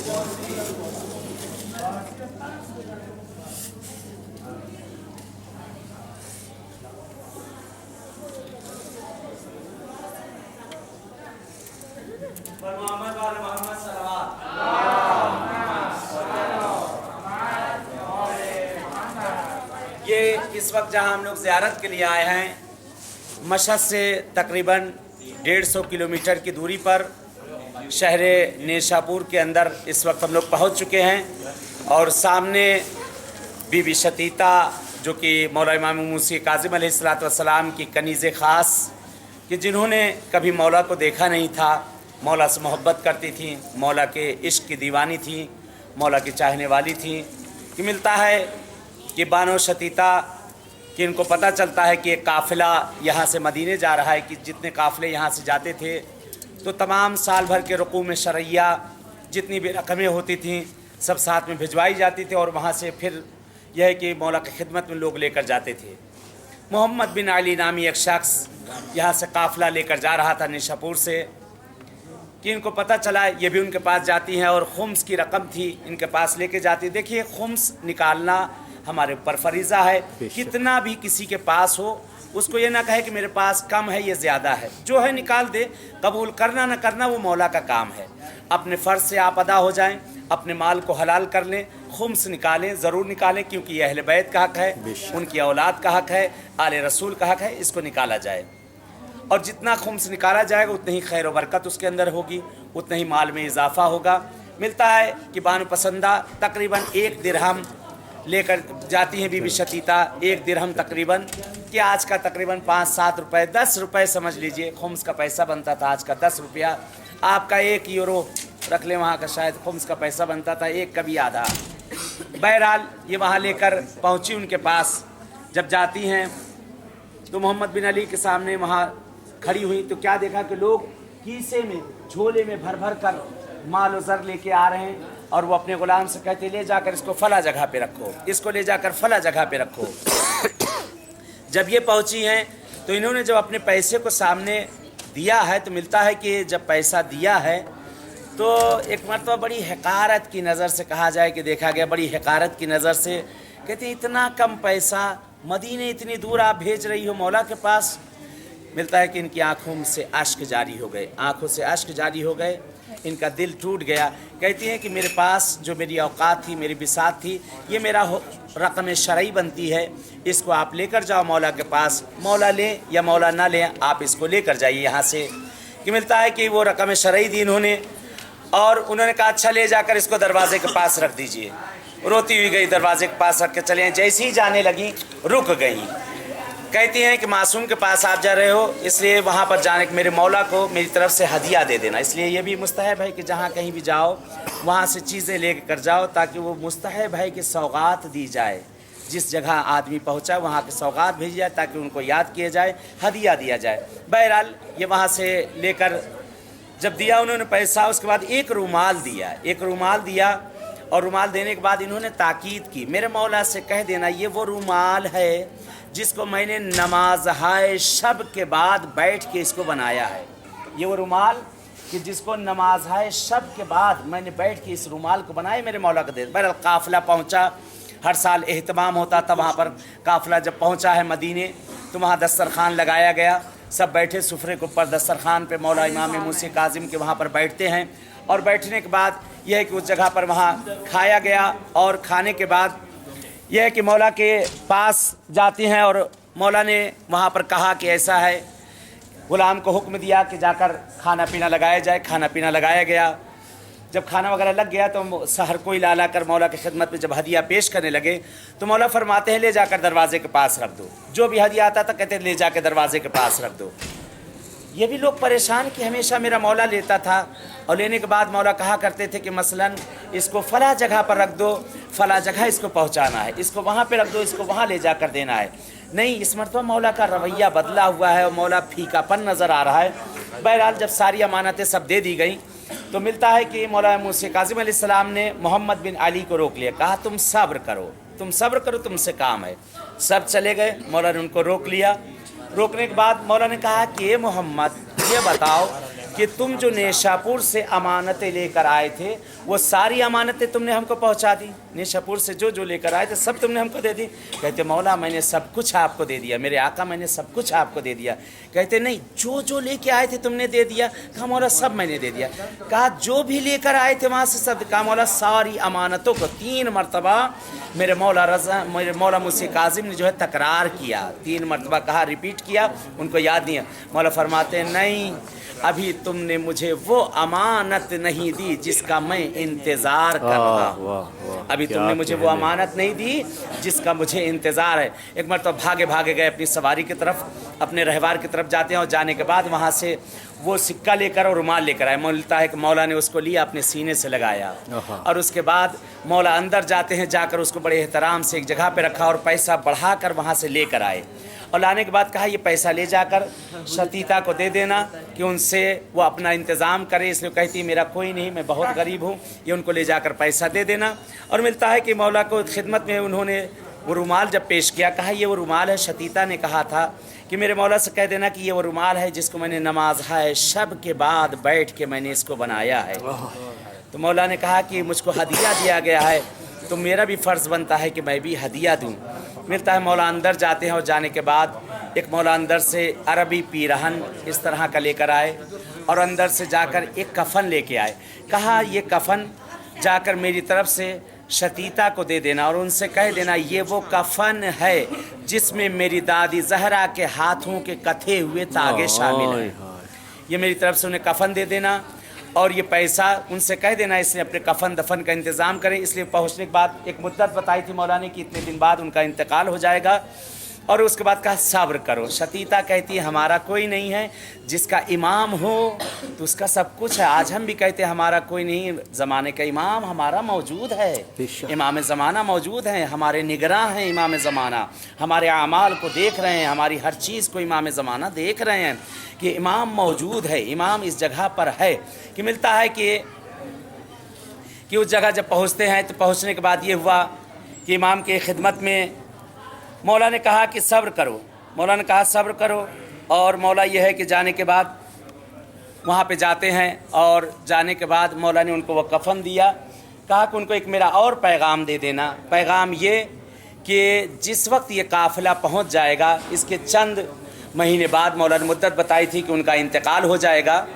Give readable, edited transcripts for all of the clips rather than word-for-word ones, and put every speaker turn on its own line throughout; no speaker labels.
ये इस वक्त जहाँ हम लोग ज़ियारत के लिए आए हैं, मशहद से तकरीबन 150 किलोमीटर की दूरी पर शहर नेशापुर के अंदर इस वक्त हम लोग पहुँच चुके हैं। और सामने बीबी शतीता जो कि मौला इमाम मूसी काज़िम अलैहिस्सलाम की कनीज़ ख़ास, कि जिन्होंने कभी मौला को देखा नहीं था, मौला से मोहब्बत करती थी, मौला के इश्क की दीवानी थी, मौला की चाहने वाली थी। कि मिलता है कि बानो शतीता कि इनको पता चलता है कि एक काफ़िला यहाँ से मदीने जा रहा है, कि जितने काफ़िले यहाँ से जाते थे तो तमाम साल भर के रुकू में शरैया जितनी भी रकमें होती थीं सब साथ में भिजवाई जाती थी, और वहाँ से फिर यह है कि मौला की खिदमत में लोग लेकर जाते थे। मोहम्मद बिन अली नामी एक शख्स यहाँ से काफ़िला लेकर जा रहा था निशापुर से, कि इनको पता चला ये भी उनके पास जाती हैं और खुम्स की रकम थी इनके पास लेके जाती। देखिए, खुम्स निकालना हमारे ऊपर फरीज़ा है। कितना भी किसी के पास हो उसको ये ना कहे कि मेरे पास कम है, ये ज़्यादा है, जो है निकाल दे। कबूल करना ना करना वो मौला का काम है। अपने फ़र्ज़ से आप अदा हो जाएं, अपने माल को हलाल कर लें, खुम्स निकालें, ज़रूर निकालें, क्योंकि ये अहले बैत का हक़ है, उनकी औलाद का हक़ है, आले रसूल का हक़ है, इसको निकाला जाए। और जितना खुम्स निकाला जाएगा उतनी ही खैर व बरकत उसके अंदर होगी, उतना ही माल में इजाफ़ा होगा। मिलता है कि बानो पसंदा तकरीबन 1 दिरहम लेकर जाती हैं बीबी शतीता। 1 दिरहम तकरीबन कि आज का तकरीबन 5-7 रुपये, 10 रुपये समझ लीजिए खुम्स का पैसा बनता था। आज का 10 रुपया, आपका 1 यूरो रख लें, वहाँ का शायद खुम्स का पैसा बनता था 1 कभी आधा। बहरहाल ये वहाँ लेकर पहुँची उनके पास। जब जाती हैं तो मोहम्मद बिन अली के सामने वहाँ खड़ी हुई तो क्या देखा कि लोग कीसे में, झोले में भर भर कर माल और ज़र लेके आ रहे हैं, और वो अपने गुलाम से कहते ले जाकर इसको फला जगह पे रखो, इसको ले जाकर फला जगह पे रखो। जब ये पहुंची हैं तो इन्होंने जब अपने पैसे को सामने दिया है तो मिलता है कि जब पैसा दिया है तो एक मरतबा बड़ी हकारत की नज़र से कहा जाए कि देखा गया, बड़ी हकारत की नज़र से कहते इतना कम पैसा, मदीने इतनी दूर आप भेज रही हो मौला के पास। मिलता है कि इनकी आँखों से अश्क जारी हो गए, आँखों से अश्क जारी हो गए, इनका दिल टूट गया। कहती हैं कि मेरे पास जो मेरी औकात थी, मेरी बिसात थी, ये मेरा रकम शरई बनती है, इसको आप लेकर जाओ मौला के पास, मौला लें या मौला ना लें, आप इसको लेकर जाइए यहाँ से। कि मिलता है कि वो रकम शरई दी इन्होंने, और उन्होंने कहा अच्छा ले जाकर इसको दरवाजे के पास रख दीजिए। रोती हुई गई, दरवाजे के पास रख के चले। जैसे ही जाने लगी रुक गई। कहती हैं कि मासूम के पास आप जा रहे हो, इसलिए वहाँ पर जाने के मेरे मौला को मेरी तरफ से हदिया दे देना। इसलिए ये भी मुस्तहब है कि जहाँ कहीं भी जाओ वहाँ से चीज़ें ले कर जाओ, ताकि वो मुस्तहब है कि सौगात दी जाए। जिस जगह आदमी पहुँचा वहाँ की सौगात भेजी जाए ताकि उनको याद किया जाए, हदिया दिया जाए। बहरहाल ये वहाँ से लेकर जब दिया उन्होंने पैसा, उसके बाद एक रुमाल दिया, एक रुमाल दिया। और रुमाल देने के बाद इन्होंने ताकीद की, मेरे मौला से कह देना ये वो रुमाल है जिसको मैंने नमाज हाय शब के बाद बैठ के इसको बनाया है। ये वो रुमाल कि जिसको नमाज हाय शब के बाद मैंने बैठ के इस रुमाल को बनाया, मेरे मौला को दे। बहरहाल काफ़िला पहुँचा, हर साल एहतमाम होता था वहाँ पर। काफ़िला जब पहुँचा है मदीने तो वहाँ दस्तरखान लगाया गया, सब बैठे सुफरे के ऊपर दस्तरखान पे मौला इमाम मूसी काज़िम के वहाँ पर बैठते हैं। और बैठने के बाद यह है कि उस जगह पर वहाँ खाया गया, और खाने के बाद यह है कि मौला के पास जाती हैं, और मौला ने वहाँ पर कहा कि ऐसा है, ग़ुलाम को हुक्म दिया कि जाकर खाना पीना लगाया जाए। खाना पीना लगाया गया। जब खाना वगैरह लग गया तो हर कोई ला ला कर मौला की खिदमत में जब हदिया पेश करने लगे तो मौला फरमाते हैं ले जाकर दरवाजे के पास रख दो। जो भी हदिया आता था कहते ले जाकर दरवाजे के पास रख दो। ये भी लोग परेशान कि हमेशा मेरा मौला लेता था, और लेने के बाद मौला कहा करते थे कि मसलन इसको फ़ला जगह पर रख दो, फ़ला जगह इसको पहुंचाना है, इसको वहाँ पे रख दो, इसको वहाँ ले जाकर देना है। नहीं, इस मरतबा मौला का रवैया बदला हुआ है और मौला फीकापन नज़र आ रहा है। बहरहाल जब सारी अमानतें सब दे दी गई तो मिलता है कि मौला मूसा काज़िम अलैहिस्सलाम ने मोहम्मद बिन अली को रोक लिया, कहा तुम सब्र करो, तुम सब्र करो, तुमसे काम है। सब चले गए, मौला ने उनको रोक लिया। रोकने के बाद मौला ने कहा कि ये मोहम्मद ये बताओ कि तुम जो नेशापुर से अमानतें लेकर आए थे वो सारी अमानतें तुमने हमको पहुंचा दी। नेशापुर से जो जो लेकर आए थे सब तुमने हमको दे दी। कहते मौला मैंने सब कुछ आपको दे दिया, मेरे आका मैंने सब कुछ आपको दे दिया। कहते नहीं, जो जो लेके आए थे तुमने दे दिया। कहा मौला सब मैंने दे दिया। कहा जो भी लेकर आए थे वहाँ से सब। कहा मौला सारी अमानतों को 3 मरतबा मेरे मौला मुंशी काजिम ने जो है तकरार किया। 3 मरतबा कहा, रिपीट किया, उनको याद नहीं है। मौला फरमाते नहीं, अभी तुमने मुझे वो अमानत नहीं दी जिसका मैं इंतज़ार कर रहा हूँ। अभी तुमने मुझे वो अमानत नहीं दी जिसका मुझे इंतज़ार है। एक मरतबा भागे भागे गए अपनी सवारी की तरफ, अपने रहवार की तरफ जाते हैं, और जाने के बाद वहाँ से वो सिक्का लेकर और रुमाल लेकर आए। मिलता है कि मौला ने उसको लिया, अपने सीने से लगाया, और उसके बाद मौला अंदर जाते हैं, जाकर उसको बड़े एहतराम से एक जगह पे रखा और पैसा बढ़ाकर वहाँ से लेकर आए। और लाने के बाद कहा ये पैसा ले जाकर शतीता को दे देना कि उनसे वो अपना इंतज़ाम करे। इसलिए कहती मेरा कोई नहीं, मैं बहुत गरीब हूँ, ये उनको ले जाकर पैसा दे देना। और मिलता है कि मौला को खिदमत में उन्होंने वो रुमाल जब पेश किया, कहा ये वो रुमाल है। शतीता ने कहा था कि मेरे मौला से कह देना कि ये वो रुमाल है जिसको मैंने नमाज है शब के बाद बैठ के मैंने इसको बनाया है। तो मौला ने कहा कि मुझको हदिया दिया गया है, तो मेरा भी फ़र्ज़ बनता है कि मैं भी हदिया दूँ। मिलता है मौला अंदर जाते हैं, और जाने के बाद एक मौला अंदर से अरबी पीरहन इस तरह का लेकर आए, और अंदर से जाकर एक कफ़न लेके आए। कहा ये कफ़न जाकर मेरी तरफ से शतीता को दे देना, और उनसे कह देना ये वो कफ़न है जिसमें मेरी दादी ज़हरा के हाथों के कथे हुए तागे शामिल हैं। ये मेरी तरफ से उन्हें कफ़न दे देना, और ये पैसा उनसे कह देना इसलिए अपने कफ़न दफन का इंतज़ाम करें। इसलिए पहुंचने के बाद एक मुद्दत बताई थी मौला ने कि इतने दिन बाद उनका इंतकाल हो जाएगा। और उसके बाद कहा सब्र करो। शतीता कहती है हमारा कोई नहीं है, जिसका इमाम हो तो उसका सब कुछ है। आज हम भी कहते हैं हमारा कोई नहीं, ज़माने का इमाम हमारा मौजूद है, इमाम ज़माना मौजूद हैं, हमारे निगरां हैं इमाम ज़माना, हमारे आमाल को देख रहे हैं, हमारी हर चीज़ को इमाम ज़माना देख रहे हैं कि इमाम मौजूद है, इमाम इस जगह पर है। कि मिलता है कि उस जगह जब पहुँचते हैं तो पहुँचने के बाद ये हुआ कि इमाम की खिदमत में मौला ने कहा कि सब्र करो। मौला ने कहा सब्र करो, और मौला ये है कि जाने के बाद वहाँ पे जाते हैं, और जाने के बाद मौला ने उनको वो कफ़न दिया। कहा कि उनको एक मेरा और पैगाम दे देना। पैगाम ये कि जिस वक्त ये काफ़िला पहुँच जाएगा, इसके चंद महीने बाद मौला ने मुद्दत बताई थी कि उनका इंतकाल हो जाएगा,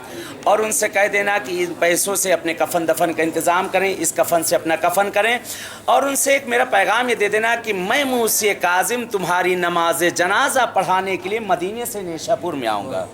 और उनसे कह देना कि इन पैसों से अपने कफ़न दफन का इंतज़ाम करें, इस कफ़न से अपना कफ़न करें। और उनसे एक मेरा पैगाम ये दे देना कि मैं मुंशी काजिम तुम्हारी नमाज जनाजा पढ़ाने के लिए मदीने से नेशापुर में आऊँगा।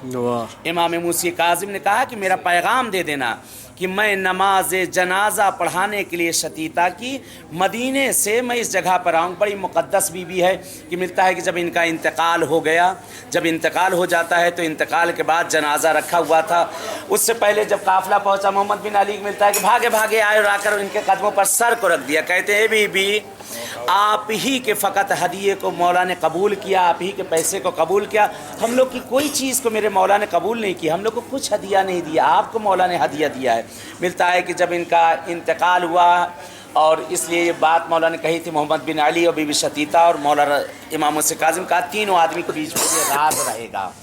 इमाम मुंशी काजिम ने कहा कि मेरा पैगाम दे देना कि मैं नमाज जनाजा पढ़ाने के लिए शतीता की मदीने से मैं इस जगह पर आऊँ। बड़ी मुक़द्दस बीबी है कि मिलता है कि जब इनका इंतकाल हो गया, जब इंतकाल हो जाता है तो इंतकाल के बाद जनाजा रखा हुआ था। उससे पहले जब काफ़िला पहुँचा, मोहम्मद बिन अली मिलता है कि भागे भागे आए और आकर इनके कदमों पर सर को रख दिया। कहते हैं बीबी आप ही के फ़कत हदिये को मौला ने कबूल किया, आप ही के पैसे को कबूल किया, हम लोग की कोई चीज़ को मेरे मौला ने कबूल नहीं किया, हम लोग को कुछ हदिया नहीं दिया, आपको मौला ने हदिया दिया है। मिलता है कि जब इनका इंतकाल हुआ, और इसलिए ये बात मौला ने कही थी मोहम्मद बिन अली और बीबी शतीता और मौला इमाम मुंशी काजिम का, तीनों आदमी के बीच में ये राज रहेगा।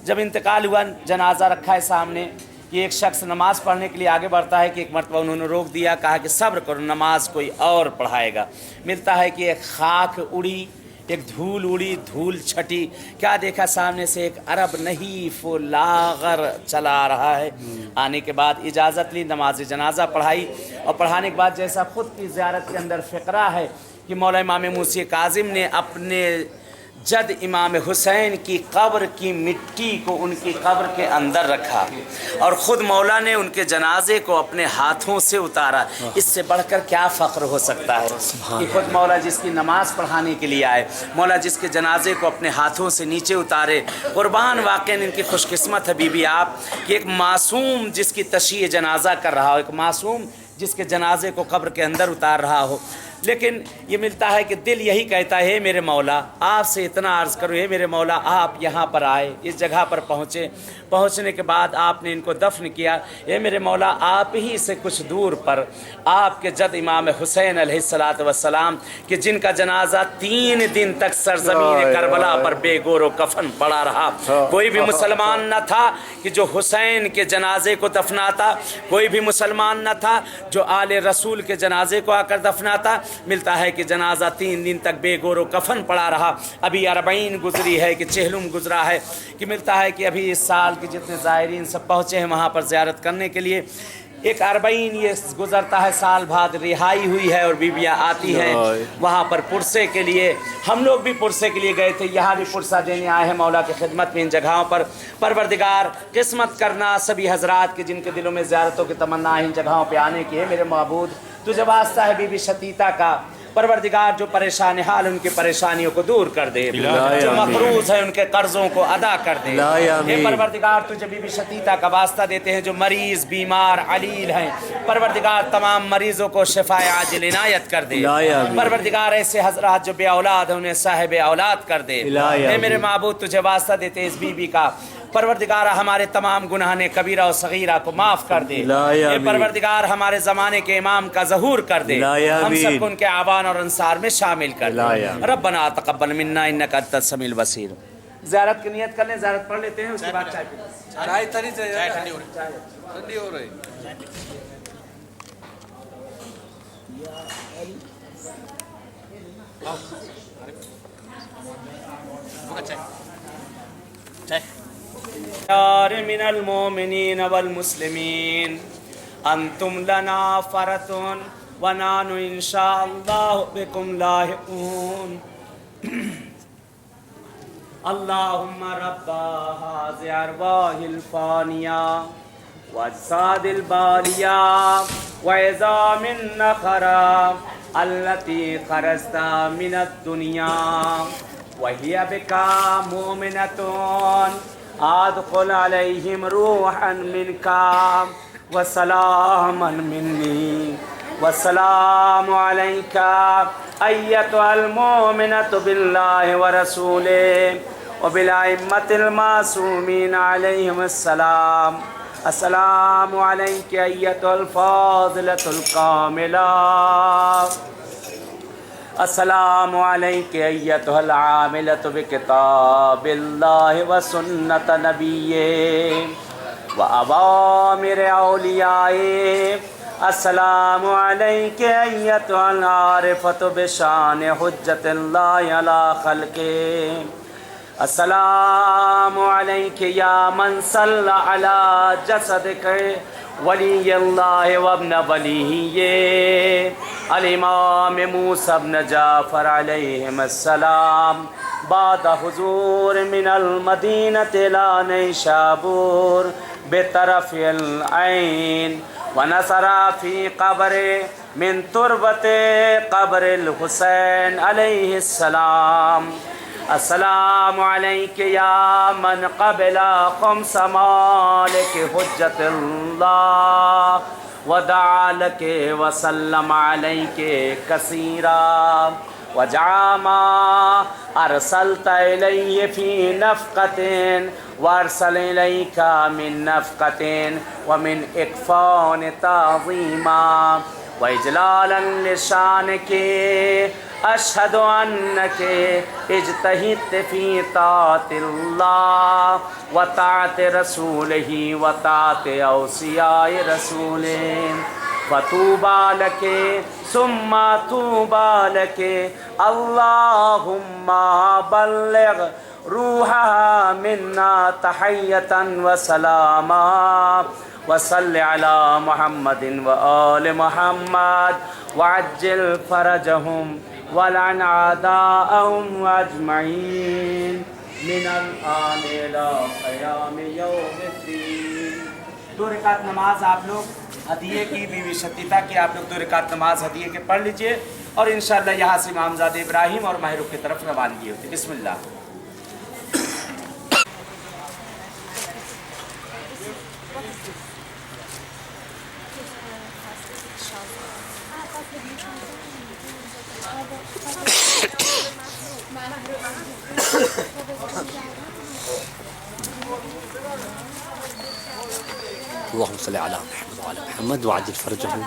जब इंतकाल हुआ, जनाजा रखा है सामने, कि एक शख्स नमाज़ पढ़ने के लिए आगे बढ़ता है कि एक मरतबा उन्होंने रोक दिया, कहा कि सब्र करो, नमाज कोई और पढ़ाएगा। मिलता है कि एक खाक उड़ी, एक धूल उड़ी, धूल छटी, क्या देखा सामने से एक अरब नहीफ़ लागर चला आ रहा है। आने के बाद इजाज़त ली, नमाज जनाजा पढ़ाई, और पढ़ाने के बाद जैसा ख़ुद की ज़ियारत के अंदर फ़िक्रा है कि मौला इमाम मुंशी काजिम ने अपने जद इमाम हुसैन की कब्र की मिट्टी को उनकी कब्र के अंदर रखा, और ख़ुद मौला ने उनके जनाजे को अपने हाथों से उतारा। इससे बढ़कर क्या फ़ख्र हो सकता है कि खुद मौला जिसकी नमाज़ पढ़ाने के लिए आए, मौला जिसके जनाजे को अपने हाथों से नीचे उतारे। कुर्बान वाक़ई इनकी खुशकिस्मत है बीबी आप कि एक मासूम जिसकी तशीह जनाजा कर रहा हो, एक मासूम जिसके जनाजे को कब्र के अंदर उतार रहा हो। لیکن یہ ملتا ہے کہ دل یہی کہتا ہے میرے مولا آپ سے اتنا عرض کروں ہے میرے مولا آپ یہاں پر آئے اس جگہ پر پہنچے پہنچنے کے بعد آپ نے ان کو دفن کیا اے میرے مولا آپ ہی سے کچھ دور پر آپ کے جد امام حسین علیہ السلام کہ جن کا جنازہ 3 دن تک سرزمین کربلا پر بے گور و کفن پڑا رہا کوئی بھی مسلمان نہ تھا کہ جو حسین کے جنازے کو دفناتا کوئی بھی مسلمان نہ تھا جو آل رسول کے جنازے کو آ کر دفناتا ملتا ہے کہ جنازہ 3 دن تک بے گور و کفن پڑا رہا ابھی 40 گزری ہے کہ چہلم گزرا ہے کہ ملتا ہے کہ ابھی اس سال کے جتنے زائرین سب پہنچے ہیں وہاں پر زیارت کرنے کے لیے ایک 40 یہ گزرتا ہے سال بعد رہائی ہوئی ہے اور بیویاں آتی ہیں وہاں پر پرسے کے لیے ہم لوگ بھی پرسے کے لیے گئے تھے یہاں بھی پرسہ دینے آئے ہیں مولا کی خدمت میں ان جگہوں پر پروردگار قسمت کرنا سبھی حضرات کے جن کے دلوں میں زیارتوں کی تمنا ان جگہوں پہ آنے کی ہے میرے معبود تجھے واسطہ ہے بی بی شتیتا کا پروردگار جو پریشان حال ان کی پریشانیوں کو دور کر دے جو مقروض ہے ان کے قرضوں کو ادا کر دے اے پروردگار تجھے بی بی شتیتا کا واسطہ دیتے ہیں جو مریض بیمار علیل ہیں پروردگار تمام مریضوں کو شفاء عاجل عنایت کر دے پروردگار ایسے حضرات جو بے اولاد ہیں انہیں صاحب اولاد کر دے اے میرے معبود تجھے واسطہ دیتے ہیں اس بی بی کا پروردگار ہمارے تمام گناہنے کبیرہ و صغیرہ کو معاف کر دے اے پروردگار ہمارے زمانے کے امام کا ظہور کر دے ہم سب کو ان کے آبان اور انصار میں شامل کر دے ربنا تقبل منا انک انت السمیع البصیر زیارت کی نیت کر لیں زیارت پڑھ لیتے ہیں اس کے بعد چائے پیتے
چائے ٹھنڈی ہو رہی
یار من المؤمنین والمسلمین انتم لنا فرتن ونحن انشاءاللہ بكم لاحقون اللہم رب هذه ارواح الفانیہ واجساد البالیہ وعظام النخرہ التي خرجت من الدنیا وهي بك مؤمنة ادخل عليهم روحا منك وسلاما مني والسلام عليك أيتها المؤمنة بالله ورسوله وبالأئمة المعصومين عليهم السلام السلام عليك أيتها الفاضلة الكاملة السلام علیک ایتها العاملۃ بکتاب اللہ وسنت نبیہ وأوامر اولیائہ السلام علیک ایتها العارفۃ بشان حجت اللہ علی خلقہ السلام علیک یا من صلی علی جسدک ولی اللہ وابن ولیہ الامام موسیٰ بن جعفر علیہم السلام بعد حضور من المدینة الى نیشابور بطرف العین ونصر فی قبر من تربت قبر الحسین علیہ السلام السلام علیک یا من قبل خمس مالک حجت اللہ ودعا لک وسلم علیک کثیرا وجعا ما ارسلت الیہ فی نفقۃ وارسل الیک من نفقۃ ومن اکفان تعظیما واجلالا لشانک اشہد انک اجتہدت فی طاعت اللہ و طاعت رسولہ و طاعت اوصیاء رسولہ فطوبی لک ثم طوبی لک اللہم بلغ روحها منا تحیۃ و سلاما وصل علی محمد وآل محمد وعجل فرجهم ولعن اعداءهم اجمعین من الآن الى قیام یوم الدین 2 رکعت نماز آپ لوگ ہدیے کی بی بی شتیتا کی آپ لوگ 2 رکعت نماز ہدیے کے پڑھ لیجئے اور انشاءاللہ یہاں سے امامزادہ ابراہیم اور مہرو کی طرف روانگی ہوتی ہے بسم اللہ
اللهم صل علی محمد وعلی محمد وعجل فرجهم.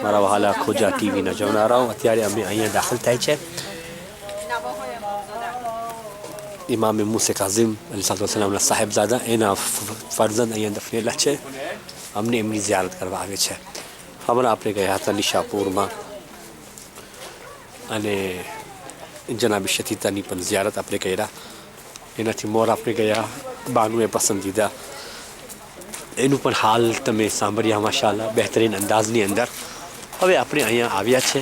મારા વહાલા ખોજા ટીવીના જોનારાઓ, અત્યારે અમે અહીંયા દાખલ થાય છે ઇમામ મૂસા કાઝિમ અલૈહિસ્સલામના સાહેબઝાદા, એના ફરજંદ અહીંયા દફનેલા છે. અમને એમની ઝિયારત કરવા આવે છે. હમણાં આપણે ગયા હતા નિશાપુરમાં અને જનાબી શતીતાની પણ ઝિયારત આપણે કર્યા. એનાથી મોર આપણે ગયા બાનુએ પસંદીદા, એનું પણ હાલ તમે સાંભળ્યા માશાઅલ્લાહ બહેતરીન અંદાજની અંદર. હવે આપણે અહીંયા આવ્યા છે,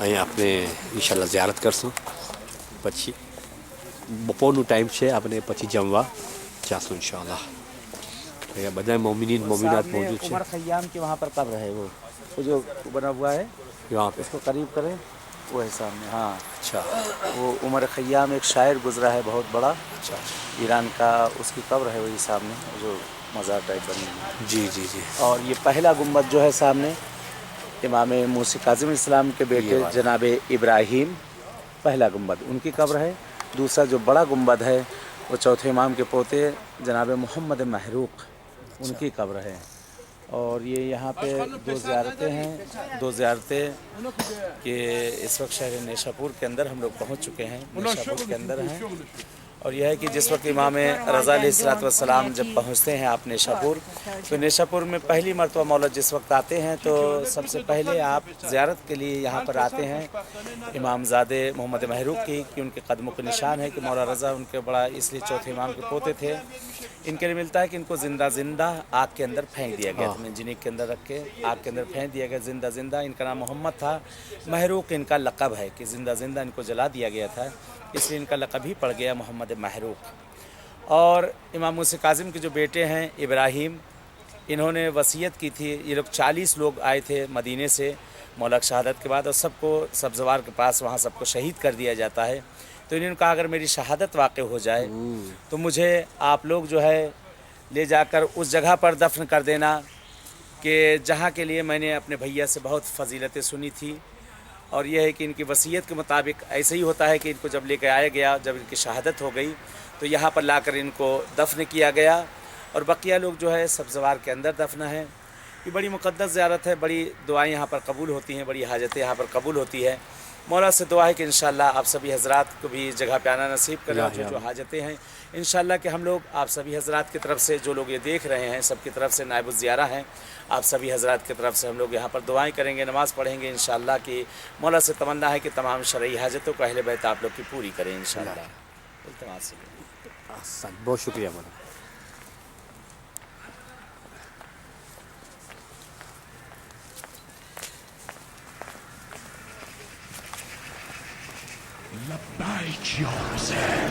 અહીંયા આપણે ઇન્શાઅલ્લાહ ઝિયારત કરશું. પછી બપોરનું ટાઈમ છે, આપણે પછી જમવા જાશું ઇન્શાઅલ્લાહ. અહીંયા બધા મોમિનીન મોમિનાત મોજૂદ છે.
उमर खयाम की वहाँ पर कब्र है, वो जो बना हुआ है,
यहाँ पे
उसको करीब करें, वो है सामने. हाँ,
अच्छा
वो उमर खयाम एक शायर गुजरा है बहुत बड़ा,
अच्छा
ईरान का, उसकी कब्र है वही सामने, जो मज़ार टाइप बनी है.
जी जी जी.
और ये पहला गुम्बद जो है सामने, इमाम मूसा काज़िम इस्लाम के बेटे जनाब इब्राहीम, पहला गुम्बद उनकी कब्र है. दूसरा जो बड़ा गुम्बद है वो चौथे इमाम के पोते जनाब मोहम्मद महरूक, उनकी कब्र है. और ये यहाँ पे दो ज़ियारतें हैं, दो ज़ियारतें कि इस वक्त शहर नेशापुर के अंदर हम लोग पहुँच चुके हैं, नेशापुर के अंदर हैं. और यह है कि जिस वक्त इमाम रज़ा अलैहिस्सलाम जब पहुँचते हैं आप नेशापुर, तो नेशापुर में पहली मरतबा मौला जिस वक्त आते हैं तो सबसे पहले आप ज़ियारत के लिए यहाँ पर आते हैं इमामज़ादे मोहम्मद महरूक की, कि उनके कदमों के निशान है कि मौला रज़ा उनके बड़ा इसलिए चौथे इमाम के पोते थे. इनके लिए मिलता है कि इनको ज़िंदा आग के अंदर फेंक दिया गया था, जिन्हीं के अंदर रख के आग के अंदर फेंक दिया गया ज़िंदा. इनका नाम मोहम्मद था, महरूक इनका लक़ब है कि ज़िंदा इनको जला दिया गया था, इसलिए इनका लक़ब ही पड़ गया मोहम्मद महरूक. और इमाम मूसा काज़िम के जो बेटे हैं इब्राहीम, इन्होंने वसीयत की थी. ये लोग 40 लोग आए थे मदीने से मौला की शहादत के बाद, और सबको सब्ज़वार के पास वहाँ सबको शहीद कर दिया जाता है. तो इन्होंने कहा अगर मेरी शहादत वाक़ हो जाए तो मुझे आप लोग जो है ले जाकर उस जगह पर दफन कर देना कि जहाँ के लिए मैंने अपने भैया से बहुत फ़जीलतें सुनी थी. और यह है कि इनकी वसीयत के मुताबिक ऐसे ही होता है कि इनको जब लेकर आया गया, जब इनकी शहादत हो गई तो यहाँ पर लाकर इनको दफन किया गया. और बकिया लोग जो है सब्ज़वार के अंदर दफना है. ये बड़ी मुक़द्दस ज़ियारत है, बड़ी दुआएं यहाँ पर कबूल होती हैं, बड़ी हाजतें यहाँ पर कबूल होती है. मौला से दुआ है कि इंशाअल्लाह आप सभी हज़रात को भी इस जगह पे आना नसीब करें. जो हाजतें हैं इंशाअल्लाह कि हम लोग आप सभी हज़रात की तरफ से, जो लोग ये देख रहे हैं सबकी तरफ से नायब ज़ियारा हैं, आप सभी हज़रात की तरफ से हम लोग यहाँ पर दुआएं करेंगे, नमाज़ पढ़ेंगे इंशाअल्लाह कि मौला से तमन्ना है कि तमाम शरई हाजतों को अहले बैत आप लोग की पूरी करें इंशाअल्लाह.
बहुत शुक्रिया मौलाना.
لبیک یا حسین.